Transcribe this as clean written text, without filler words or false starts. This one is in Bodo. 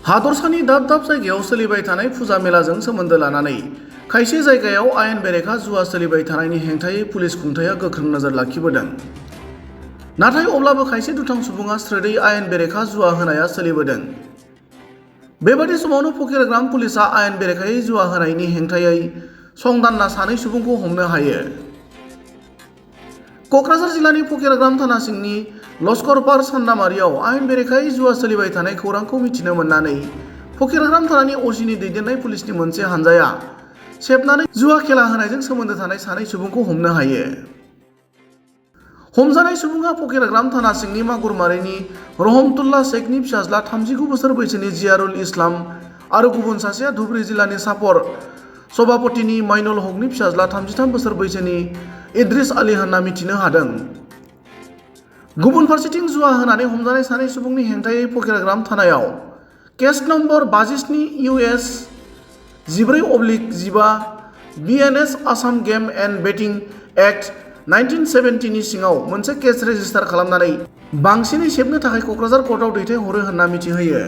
हादरसानि दाब दाब जायगायाव सोलिबाय थानाय फुजा मेलाजों सोमोन्दो लानानै खायसे जायगायाव आयेन बेरेखा जुवा सोलिबाय थानायनि हेंथायै पुलिस खुंथाया गोख्रों नोजोर लाखिबोदों। नाथाय अब्लाबो खायसे दुथां सुबुङा स्रोदै आयेन बेरेखा जुवा होनाया सोलिबोदों। बेबादि समावनो फकिरग्राम पुलिसआ आयेन बेरेखायै जुवा होनायनि हेंथायै संदानना सानै सुबुंखौ हमनो हायो। क'क्राझार जिल्लानि फकिरग्राम थाना सिंनि लस्करपार सान्दामारियाव आयेन बेरेखायै जुवा सोलिबाय थानाय खौरांखौ मिथिनो मोननानै फकिरग्राम थानानि असिनि दैदेननाय पुलिसनि मोनसे हानजाया सेबनानै जुवा खेला होनायजों सोमोन्दो थानाय सानै सुबुंखौ हमनो हायो। हमजानाय सुबुङा फकिरग्राम थाना सिंनि मागुरमारिनि रहमतुल्ला शेखनि फिसाज्ला 39 बोसोर बैसोनि जियारुल इस्लाम आरो गुबुन सासेया धुबरी जिल्लानि सापर सभापतिनि माइनुल हकनि फिसाज्ला 33 बोसोर बैसोनि इद्रिस आली होनना मिथिनो हादों। गुबुन फारसेथिं जुवा होनानै हमजानाय सानै सुबुंनि हेंथायै फकिरग्राम थानायाव case number 57/US 14/15 BNS Assam game and batting act 1970 नि सिङाव मोनसे केस रेजिस्टार खालामनानै बांसिनै सेबनो थाखाय क'क्राझार कर्टआव दैथायहरो होनना मिथिहोयो।